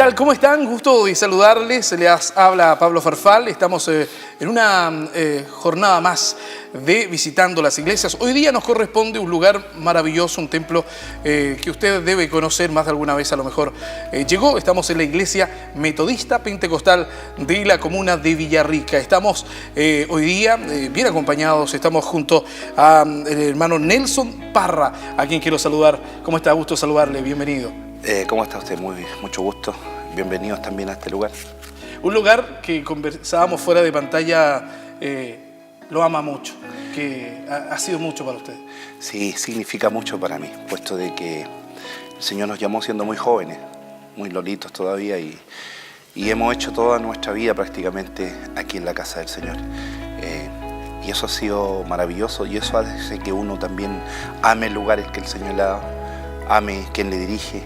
tal? ¿Cómo están? Gusto de saludarles. Se les habla Pablo Farfal. Estamos en una jornada más de visitando las iglesias. Hoy día nos corresponde un lugar maravilloso, un templo que usted debe conocer más de alguna vez, a lo mejor llegó. Estamos en la iglesia metodista pentecostal de la comuna de Villarrica. Estamos hoy día bien acompañados. Estamos junto al hermano Nelson Parra, a quien quiero saludar. ¿Cómo está? Gusto saludarle. Bienvenido. ¿Cómo está usted? Mucho gusto. Bienvenidos también a este lugar. Un lugar que conversábamos fuera de pantalla, lo ama mucho, que ha sido mucho para usted. Sí, significa mucho para mí, puesto de que el Señor nos llamó siendo muy jóvenes, muy lolitos todavía, y hemos hecho toda nuestra vida prácticamente aquí en la casa del Señor. Y eso ha sido maravilloso, y eso hace que uno también ame lugares que el Señor le ha dado, ame quien le dirige.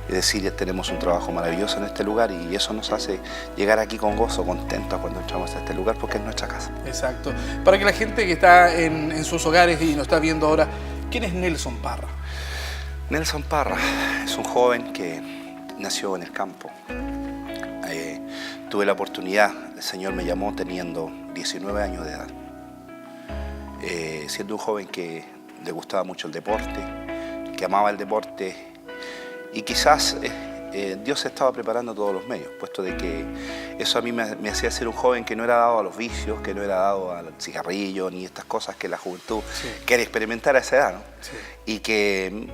Es decir, tenemos un trabajo maravilloso en este lugar y eso nos hace llegar aquí con gozo, contentos cuando entramos a este lugar porque es nuestra casa. Exacto. Para que la gente que está en sus hogares y nos está viendo ahora, ¿quién es Nelson Parra? Nelson Parra es un joven que nació en el campo. Tuve la oportunidad, el Señor me llamó teniendo 19 años de edad. Siendo un joven que le gustaba mucho el deporte, que amaba el deporte. Y quizás Dios estaba preparando todos los medios, puesto de que eso a mí me hacía ser un joven que no era dado a los vicios, que no era dado al cigarrillo, ni estas cosas que la juventud quiere experimentar a esa edad, ¿no? Sí. Y que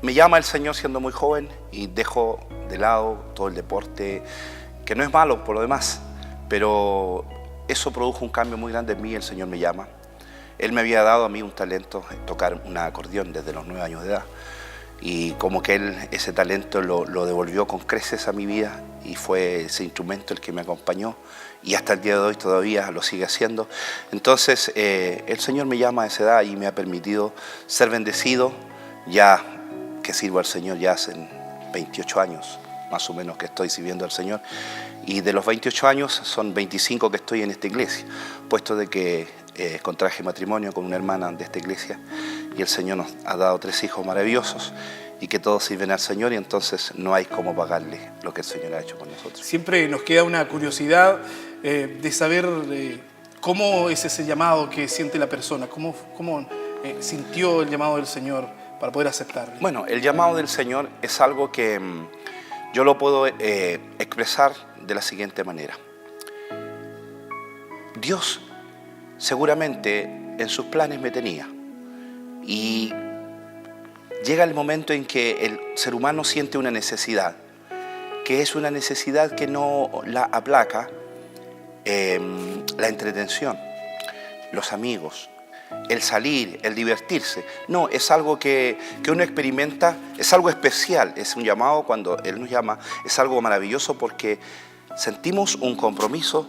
me llama el Señor siendo muy joven y dejo de lado todo el deporte, que no es malo por lo demás, pero eso produjo un cambio muy grande en mí. El Señor me llama. Él me había dado a mí un talento, tocar un acordeón desde los 9 años de edad. Y como que Él ese talento lo devolvió con creces a mi vida y fue ese instrumento el que me acompañó y hasta el día de hoy todavía lo sigue haciendo. Entonces el Señor me llama a esa edad y me ha permitido ser bendecido, ya que sirvo al Señor ya hace 28 años más o menos que estoy sirviendo al Señor, y de los 28 años son 25 que estoy en esta iglesia, puesto de que contraje matrimonio con una hermana de esta iglesia y el Señor nos ha dado 3 hijos maravillosos y que todos sirven al Señor, y entonces no hay cómo pagarle lo que el Señor ha hecho con nosotros. Siempre nos queda una curiosidad de saber cómo es ese llamado que siente la persona, cómo sintió el llamado del Señor para poder aceptarlo. Bueno, el llamado del Señor es algo que yo lo puedo expresar de la siguiente manera. Dios seguramente en sus planes me tenía. Y llega el momento en que el ser humano siente una necesidad, que es una necesidad que no la aplaca la entretención, los amigos, el salir, el divertirse. No, es algo que uno experimenta, es algo especial, es un llamado. Cuando Él nos llama, es algo maravilloso porque sentimos un compromiso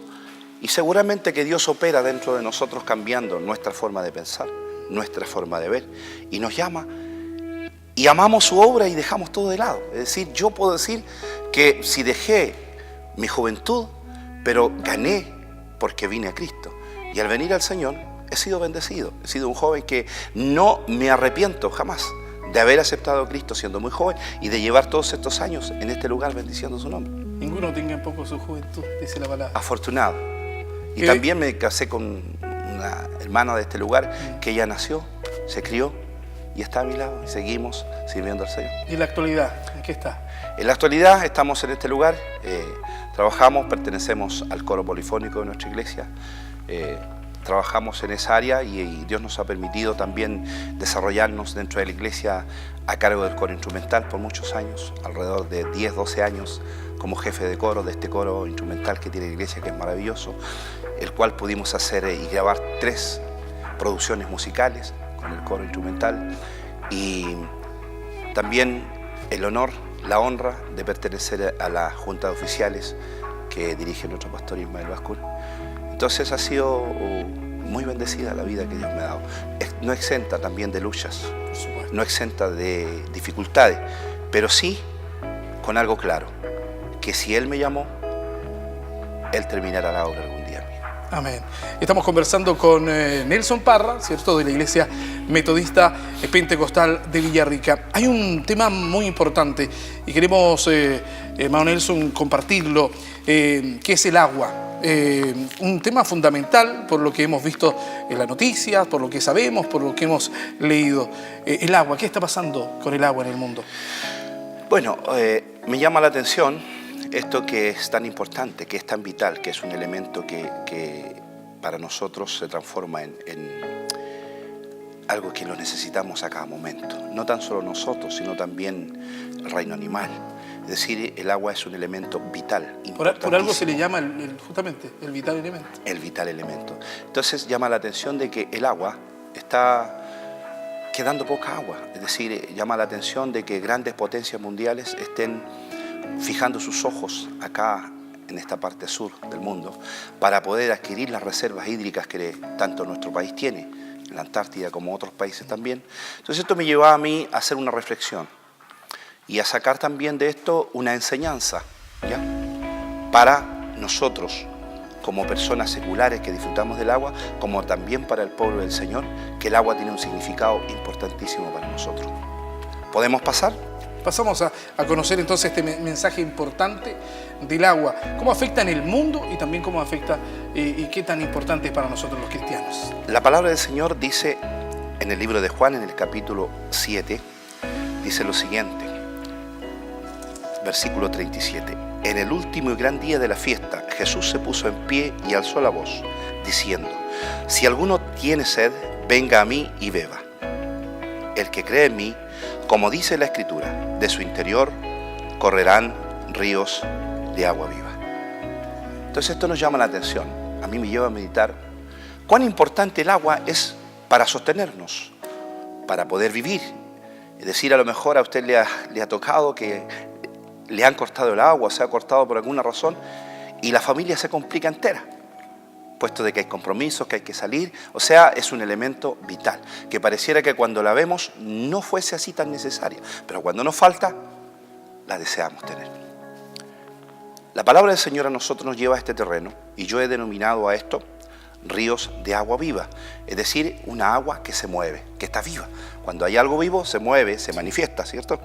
y seguramente que Dios opera dentro de nosotros cambiando nuestra forma de pensar, nuestra forma de ver, y nos llama y amamos su obra y dejamos todo de lado. Es decir, yo puedo decir que si dejé mi juventud, pero gané porque vine a Cristo, y al venir al Señor he sido bendecido. He sido un joven que no me arrepiento jamás de haber aceptado a Cristo siendo muy joven y de llevar todos estos años en este lugar bendiciendo su nombre. Ninguno tenga en poco su juventud, dice la palabra. Afortunado. Y también me casé con una hermana de este lugar que ella nació, se crió y está a mi lado y seguimos sirviendo al Señor. ¿Y en la actualidad en qué está? En la actualidad estamos en este lugar, trabajamos, pertenecemos al coro polifónico de nuestra iglesia, trabajamos en esa área y Dios nos ha permitido también desarrollarnos dentro de la iglesia a cargo del coro instrumental por muchos años, alrededor de 10, 12 años como jefe de coro de este coro instrumental que tiene la iglesia, que es maravilloso, el cual pudimos hacer y grabar 3 producciones musicales con el coro instrumental, y también el honor, la honra de pertenecer a la junta de oficiales que dirige nuestro pastor Ismael Bascul. Entonces ha sido muy bendecida la vida que Dios me ha dado. No exenta también de luchas, no exenta de dificultades, pero sí con algo claro, que si Él me llamó, Él terminará la obra algún día. Amén. Estamos conversando con Nelson Parra, ¿cierto?, de la Iglesia Metodista Pentecostal de Villarrica. Hay un tema muy importante y queremos, hermano Nelson, compartirlo, que es el agua. Un tema fundamental por lo que hemos visto en las noticias, por lo que sabemos, por lo que hemos leído. El agua, ¿qué está pasando con el agua en el mundo? Bueno, me llama la atención esto que es tan importante, que es tan vital, que es un elemento que para nosotros se transforma en algo que lo necesitamos a cada momento. No tan solo nosotros, sino también el reino animal. Es decir, el agua es un elemento vital, importantísimo. Por algo se le llama justamente el vital elemento. El vital elemento. Entonces llama la atención de que el agua está quedando poca agua. Es decir, llama la atención de que grandes potencias mundiales estén fijando sus ojos acá en esta parte sur del mundo para poder adquirir las reservas hídricas que tanto nuestro país tiene, en la Antártida como otros países también. Entonces esto me llevaba a mí a hacer una reflexión y a sacar también de esto una enseñanza, ¿ya?, para nosotros como personas seculares que disfrutamos del agua, como también para el pueblo del Señor, que el agua tiene un significado importantísimo para nosotros. ¿Podemos pasar? Pasamos a conocer entonces este mensaje importante del agua, cómo afecta en el mundo y también cómo afecta y qué tan importante es para nosotros los cristianos. La palabra del Señor dice en el libro de Juan, en el capítulo 7, dice lo siguiente, versículo 37. En el último y gran día de la fiesta, Jesús se puso en pie y alzó la voz, diciendo: si alguno tiene sed, venga a mí y beba. El que cree en mí, como dice la Escritura, de su interior correrán ríos de agua viva. Entonces esto nos llama la atención. A mí me lleva a meditar cuán importante el agua es para sostenernos, para poder vivir. Es decir, a lo mejor a usted le ha tocado que le han cortado el agua, se ha cortado por alguna razón y la familia se complica entera, puesto de que hay compromisos, que hay que salir. O sea, es un elemento vital, que pareciera que cuando la vemos no fuese así tan necesaria, pero cuando nos falta, la deseamos tener. La palabra del Señor a nosotros nos lleva a este terreno, y yo he denominado a esto ríos de agua viva, es decir, una agua que se mueve, que está viva. Cuando hay algo vivo, se mueve, se manifiesta, ¿cierto?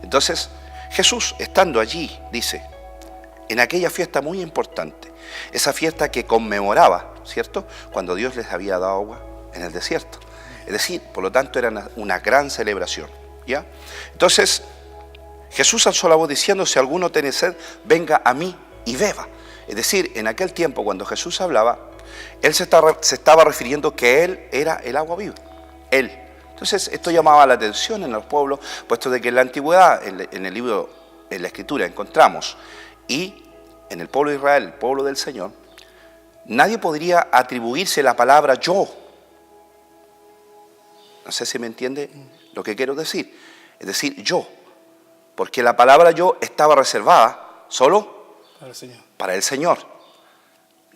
Entonces, Jesús, estando allí, dice, en aquella fiesta muy importante, esa fiesta que conmemoraba, ¿cierto?, cuando Dios les había dado agua en el desierto. Es decir, por lo tanto, era una gran celebración, ¿ya? Entonces, Jesús alzó la voz diciendo: si alguno tiene sed, venga a mí y beba. Es decir, en aquel tiempo, cuando Jesús hablaba, Él se estaba refiriendo que Él era el agua viva. Él. Entonces, esto llamaba la atención en los pueblos, puesto de que en la antigüedad, en el libro, en la Escritura, encontramos, y en el pueblo de Israel, el pueblo del Señor, nadie podría atribuirse la palabra yo. No sé si me entiende lo que quiero decir. Es decir, yo. Porque la palabra yo estaba reservada solo para el Señor.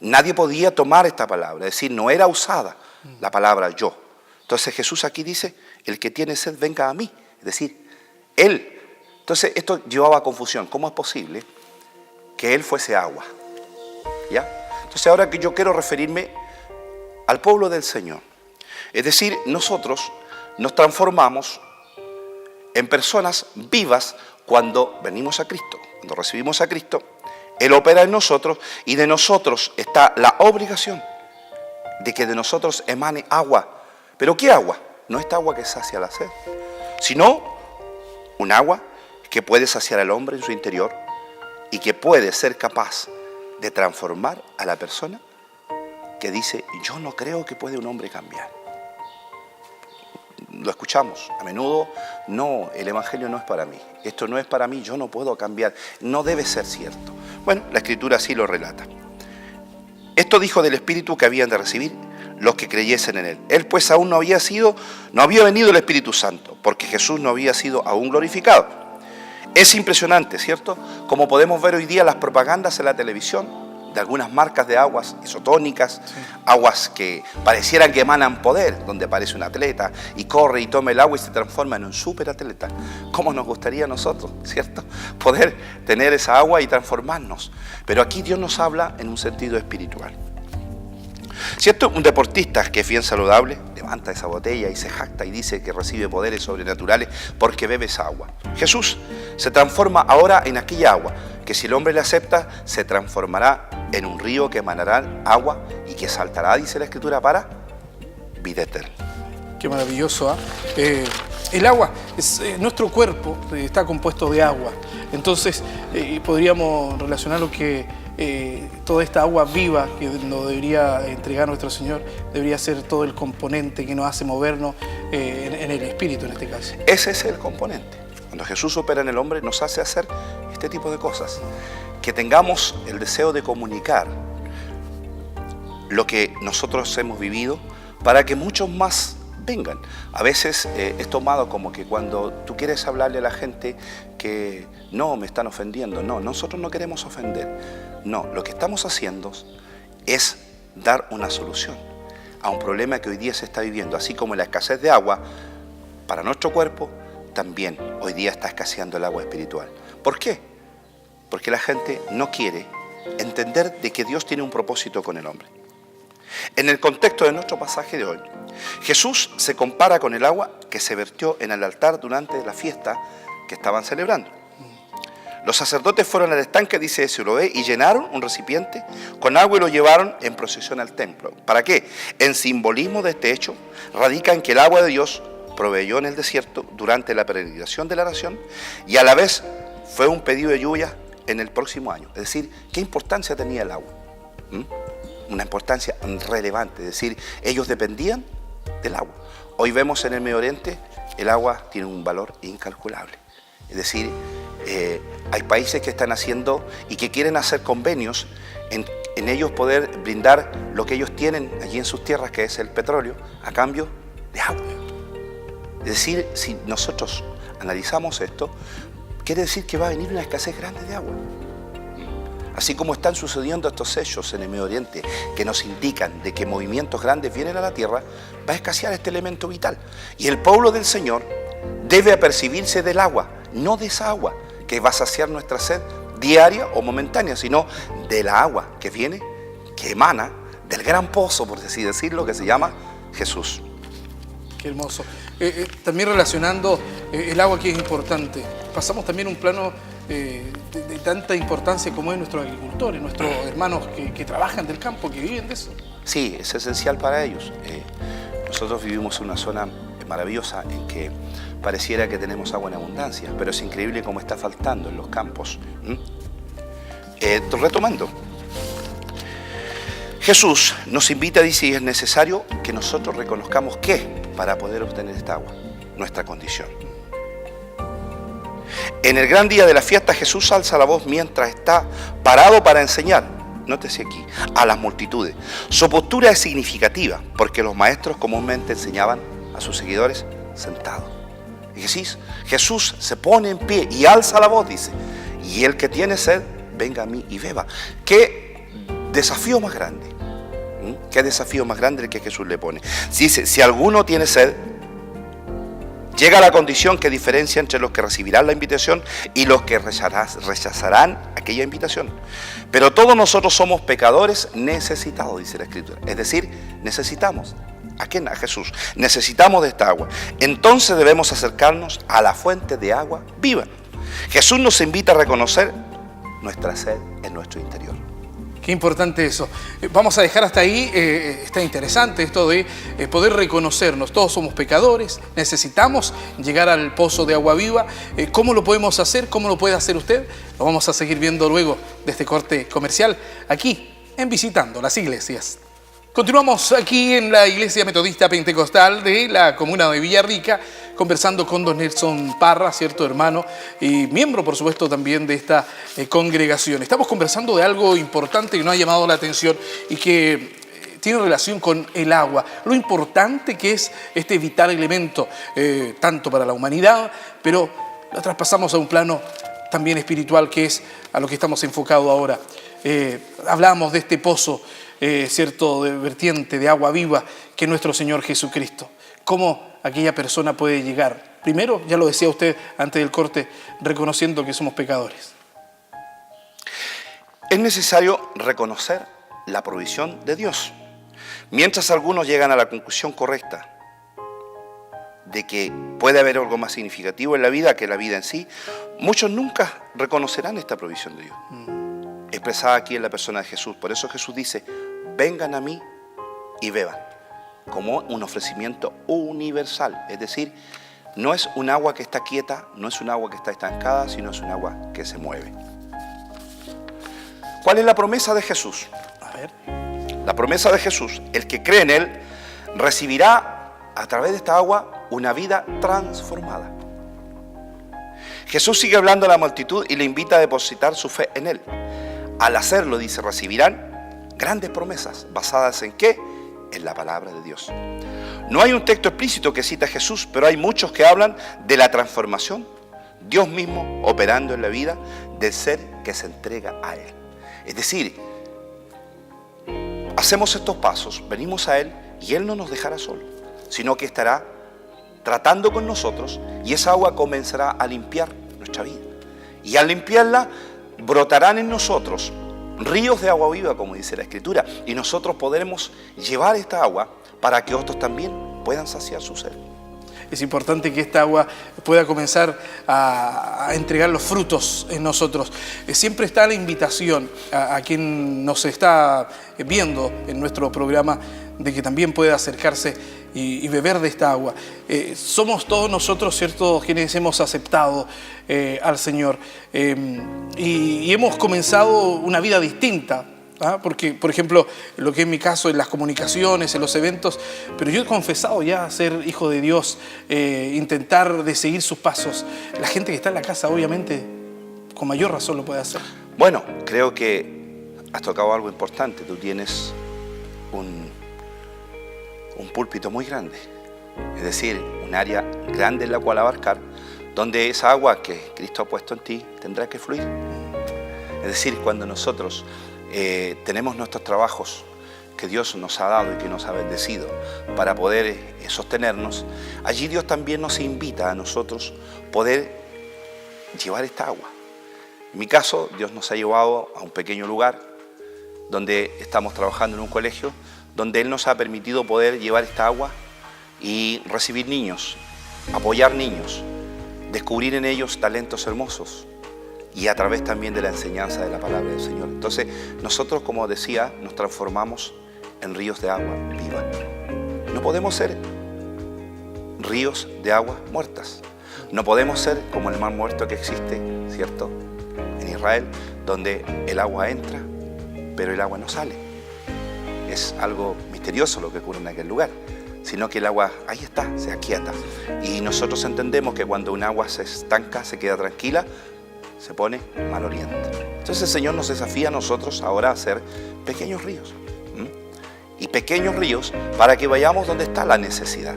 Nadie podía tomar esta palabra. Es decir, no era usada la palabra yo. Entonces Jesús aquí dice: el que tiene sed, venga a mí. Es decir, Él. Entonces esto llevaba a confusión. ¿Cómo es posible que Él fuese agua? ¿Ya? Entonces ahora que yo quiero referirme al pueblo del Señor. Es decir, nosotros nos transformamos en personas vivas cuando venimos a Cristo. Cuando recibimos a Cristo, Él opera en nosotros y de nosotros está la obligación de que de nosotros emane agua. ¿Pero qué agua? No esta agua que sacia la sed, sino un agua que puede saciar al hombre en su interior y que puede ser capaz de transformar a la persona que dice: yo no creo que puede un hombre cambiar. Lo escuchamos a menudo: no, el Evangelio no es para mí, esto no es para mí, yo no puedo cambiar, no debe ser cierto. Bueno, la Escritura así lo relata. Esto dijo del Espíritu que habían de recibir los que creyesen en Él. Él pues aún no había venido el Espíritu Santo, porque Jesús no había sido aún glorificado. Es impresionante, ¿cierto?, como podemos ver hoy día las propagandas en la televisión de algunas marcas de aguas isotónicas, sí, aguas que parecieran que emanan poder, donde aparece un atleta y corre y toma el agua y se transforma en un superatleta. ¿Cómo nos gustaría a nosotros, cierto?, poder tener esa agua y transformarnos? Pero aquí Dios nos habla en un sentido espiritual. Si esto es un deportista que es bien saludable, levanta esa botella y se jacta y dice que recibe poderes sobrenaturales porque bebe esa agua. Jesús se transforma ahora en aquella agua que si el hombre le acepta, se transformará en un río que emanará agua y que saltará, dice la Escritura, para vida eterna. Qué maravilloso, ¿eh? El agua, nuestro cuerpo está compuesto de agua. Entonces, podríamos relacionarlo que toda esta agua viva que nos debería entregar nuestro Señor, debería ser todo el componente que nos hace movernos en el espíritu en este caso. Ese es el componente. Cuando Jesús opera en el hombre, nos hace hacer este tipo de cosas. Que tengamos el deseo de comunicar lo que nosotros hemos vivido para que muchos más vengan. A veces es tomado como que cuando tú quieres hablarle a la gente que no, me están ofendiendo. No, nosotros no queremos ofender. No, lo que estamos haciendo es dar una solución a un problema que hoy día se está viviendo. Así como la escasez de agua para nuestro cuerpo, también hoy día está escaseando el agua espiritual. ¿Por qué? Porque la gente no quiere entender de que Dios tiene un propósito con el hombre. En el contexto de nuestro pasaje de hoy, Jesús se compara con el agua que se vertió en el altar durante la fiesta que estaban celebrando. Los sacerdotes fueron al estanque, dice Siloé, y llenaron un recipiente con agua y lo llevaron en procesión al templo. ¿Para qué? En simbolismo de este hecho, radica en que el agua de Dios proveyó en el desierto durante la peregrinación de la nación y a la vez fue un pedido de lluvia en el próximo año. Es decir, ¿qué importancia tenía el agua? Una importancia relevante, es decir, ellos dependían del agua. Hoy vemos en el Medio Oriente, el agua tiene un valor incalculable. Es decir, hay países que están haciendo y que quieren hacer convenios en ellos poder brindar lo que ellos tienen allí en sus tierras, que es el petróleo, a cambio de agua. Es decir, si nosotros analizamos esto, quiere decir que va a venir una escasez grande de agua. Así como están sucediendo estos hechos en el Medio Oriente que nos indican de que movimientos grandes vienen a la tierra, va a escasear este elemento vital. Y el pueblo del Señor debe apercibirse del agua, no de esa agua que va a saciar nuestra sed diaria o momentánea, sino de la agua que viene, que emana del gran pozo, por así decirlo, que se llama Jesús. Qué hermoso. También relacionando el agua, que es importante, pasamos también un plano de tanta importancia como es nuestros agricultores, nuestros hermanos que trabajan del campo, que viven de eso. Sí, es esencial para ellos. Nosotros vivimos en una zona maravillosa en que pareciera que tenemos agua en abundancia, pero es increíble cómo está faltando en los campos. Retomando, Jesús nos invita, dice, y es necesario que nosotros reconozcamos ¿qué? Para poder obtener esta agua, nuestra condición. En el gran día de la fiesta, Jesús alza la voz mientras está parado para enseñar, nótese aquí, a las multitudes. Su postura es significativa, porque los maestros comúnmente enseñaban a sus seguidores sentados. Jesús se pone en pie y alza la voz, dice, y el que tiene sed, venga a mí y beba. ¿Qué desafío más grande? ¿Qué desafío más grande el que Jesús le pone? Dice, si alguno tiene sed, llega a la condición que diferencia entre los que recibirán la invitación y los que rechazarán aquella invitación. Pero todos nosotros somos pecadores necesitados, dice la Escritura. Es decir, necesitamos. ¿A quién? A Jesús. Necesitamos de esta agua. Entonces debemos acercarnos a la fuente de agua viva. Jesús nos invita a reconocer nuestra sed en nuestro interior. Qué importante eso. Vamos a dejar hasta ahí. Está interesante esto de poder reconocernos. Todos somos pecadores, necesitamos llegar al pozo de agua viva. ¿Cómo lo podemos hacer? ¿Cómo lo puede hacer usted? Lo vamos a seguir viendo luego de este corte comercial, aquí en Visitando las Iglesias. Continuamos aquí en la Iglesia Metodista Pentecostal de la comuna de Villarrica, conversando con don Nelson Parra, cierto hermano, y miembro, por supuesto, también de esta congregación. Estamos conversando de algo importante que nos ha llamado la atención y que tiene relación con el agua. Lo importante que es este vital elemento, tanto para la humanidad, pero lo traspasamos a un plano también espiritual, que es a lo que estamos enfocados ahora. Hablamos de este pozo, cierto, de vertiente de agua viva, que es nuestro Señor Jesucristo. ¿Cómo aquella persona puede llegar? Primero, ya lo decía usted antes del corte, reconociendo que somos pecadores. Es necesario reconocer la provisión de Dios. Mientras algunos llegan a la conclusión correcta de que puede haber algo más significativo en la vida que la vida en sí, muchos nunca reconocerán esta provisión de Dios, expresada aquí en la persona de Jesús. Por eso Jesús dice, vengan a mí y beban, como un ofrecimiento universal. Es decir, no es un agua que está quieta, no es un agua que está estancada, sino es un agua que se mueve. ¿Cuál es la promesa de Jesús? A ver. La promesa de Jesús, el que cree en Él, recibirá a través de esta agua una vida transformada. Jesús sigue hablando a la multitud y le invita a depositar su fe en Él. Al hacerlo, dice, recibirán grandes promesas. ¿Basadas en qué? En la palabra de Dios. No hay un texto explícito que cita a Jesús, pero hay muchos que hablan de la transformación, Dios mismo operando en la vida del ser que se entrega a Él. Es decir, hacemos estos pasos, venimos a Él y Él no nos dejará solos, sino que estará tratando con nosotros y esa agua comenzará a limpiar nuestra vida. Y al limpiarla, brotarán en nosotros ríos de agua viva, como dice la Escritura, y nosotros podremos llevar esta agua para que otros también puedan saciar su sed. Es importante que esta agua pueda comenzar a entregar los frutos en nosotros. Siempre está la invitación a quien nos está viendo en nuestro programa de que también pueda acercarse y beber de esta agua. Somos todos nosotros, ¿cierto?, quienes hemos aceptado al Señor y hemos comenzado una vida distinta. Porque, por ejemplo, lo que es mi caso en las comunicaciones, en los eventos, pero yo he confesado ya ser hijo de Dios, intentar de seguir sus pasos. La gente que está en la casa, obviamente, con mayor razón lo puede hacer. Bueno, creo que has tocado algo importante. Tú tienes un púlpito muy grande, es decir, un área grande en la cual abarcar, donde esa agua que Cristo ha puesto en ti tendrá que fluir. Es decir, cuando nosotros tenemos nuestros trabajos que Dios nos ha dado y que nos ha bendecido para poder sostenernos, allí Dios también nos invita a nosotros poder llevar esta agua. En mi caso, Dios nos ha llevado a un pequeño lugar donde estamos trabajando en un colegio, donde Él nos ha permitido poder llevar esta agua y recibir niños, apoyar niños, descubrir en ellos talentos hermosos, y a través también de la enseñanza de la palabra del Señor. Entonces, nosotros, como decía, nos transformamos en ríos de agua viva. No podemos ser ríos de agua muertas. No podemos ser como el mar muerto que existe, ¿cierto?, en Israel, donde el agua entra, pero el agua no sale. Es algo misterioso lo que ocurre en aquel lugar, sino que el agua ahí está, se aquieta. Y nosotros entendemos que cuando un agua se estanca, se queda tranquila, se pone maloliente. Entonces el Señor nos desafía a nosotros ahora a hacer pequeños ríos. Y pequeños ríos para que vayamos donde está la necesidad.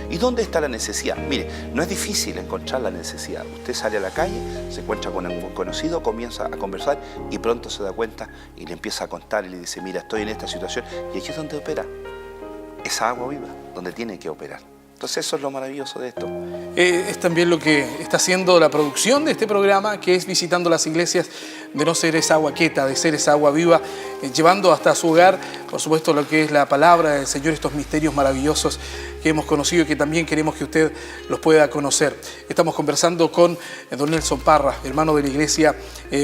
¿Y dónde está la necesidad? Mire, no es difícil encontrar la necesidad. Usted sale a la calle, se encuentra con un conocido, comienza a conversar y pronto se da cuenta y le empieza a contar y le dice, mira, estoy en esta situación. Y aquí es donde opera esa agua viva, donde tiene que operar. Entonces eso es lo maravilloso de esto. Es también lo que está haciendo la producción de este programa, que es visitando las iglesias, de no ser esa agua quieta, de ser esa agua viva, llevando hasta su hogar, por supuesto, lo que es la palabra del Señor, estos misterios maravillosos que hemos conocido y que también queremos que usted los pueda conocer. Estamos conversando con don Nelson Parra, hermano de la Iglesia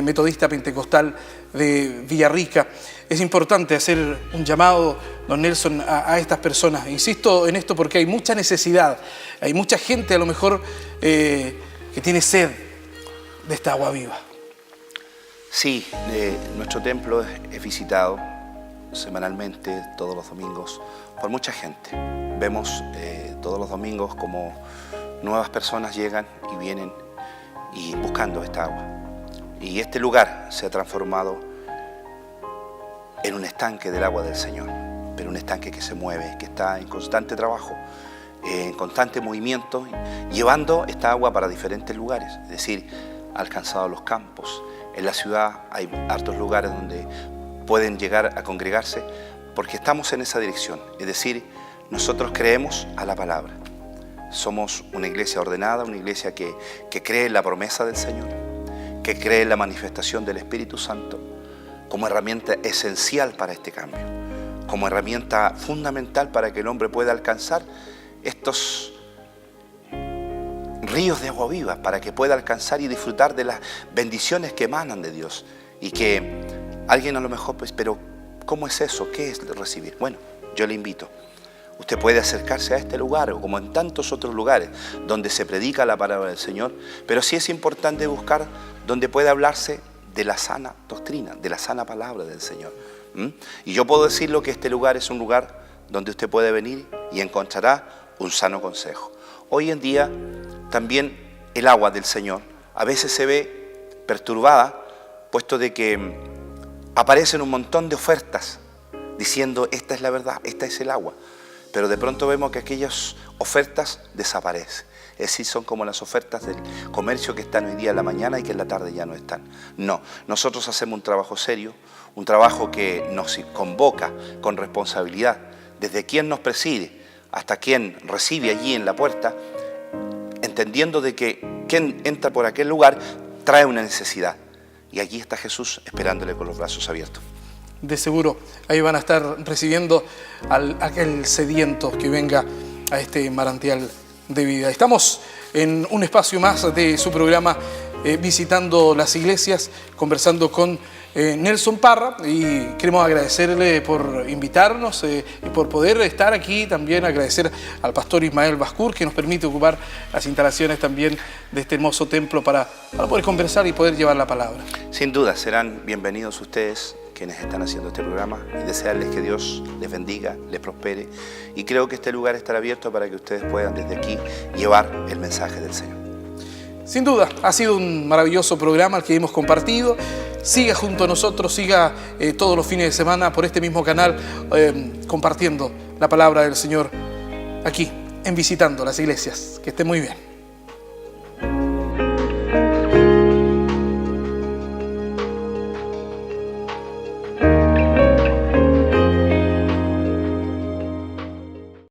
Metodista Pentecostal de Villarrica. Es importante hacer un llamado, don Nelson, a estas personas. Insisto en esto porque hay mucha necesidad, hay mucha gente a lo mejor que tiene sed de esta agua viva. Sí, nuestro templo es visitado semanalmente, todos los domingos, por mucha gente. Vemos todos los domingos como nuevas personas llegan y vienen y buscando esta agua. Y este lugar se ha transformado en un estanque del agua del Señor, pero un estanque que se mueve, que está en constante trabajo, en constante movimiento, llevando esta agua para diferentes lugares. Es decir, ha alcanzado los campos. En la ciudad hay hartos lugares donde pueden llegar a congregarse porque estamos en esa dirección. Es decir, nosotros creemos a la palabra. Somos una iglesia ordenada, una iglesia que cree en la promesa del Señor, que cree en la manifestación del Espíritu Santo como herramienta esencial para este cambio. como herramienta fundamental para que el hombre pueda alcanzar estos ríos de agua viva, para que pueda alcanzar y disfrutar de las bendiciones que emanan de Dios. Y que alguien a lo mejor, pues, pero ¿cómo es eso? ¿Qué es recibir? Bueno, yo le invito. Usted puede acercarse a este lugar, o como en tantos otros lugares donde se predica la palabra del Señor, pero sí es importante buscar donde pueda hablarse de la sana doctrina, de la sana palabra del Señor. Y yo puedo decirlo que este lugar es un lugar donde usted puede venir y encontrará un sano consejo. Hoy en día también el agua del Señor a veces se ve perturbada, puesto de que aparecen un montón de ofertas diciendo esta es la verdad, esta es el agua. Pero de pronto vemos que aquellas ofertas desaparecen. Es decir, son como las ofertas del comercio que están hoy día en la mañana y que en la tarde ya no están. No, nosotros hacemos un trabajo serio, un trabajo que nos convoca con responsabilidad, desde quien nos preside hasta quien recibe allí en la puerta, entendiendo de que quien entra por aquel lugar trae una necesidad. Y allí está Jesús esperándole con los brazos abiertos. De seguro, ahí van a estar recibiendo a aquel sediento que venga a este manantial de vida. Estamos en un espacio más de su programa Visitando las Iglesias, conversando con Nelson Parra, y queremos agradecerle por invitarnos y por poder estar aquí. También agradecer al pastor Ismael Bascur, que nos permite ocupar las instalaciones también de este hermoso templo para poder conversar y poder llevar la palabra. Sin duda, serán bienvenidos ustedes quienes están haciendo este programa, y desearles que Dios les bendiga, les prospere, y creo que este lugar estará abierto para que ustedes puedan desde aquí llevar el mensaje del Señor. Sin duda, ha sido un maravilloso programa el que hemos compartido. Siga junto a nosotros, siga todos los fines de semana por este mismo canal compartiendo la palabra del Señor aquí en Visitando las Iglesias. Que esté muy bien.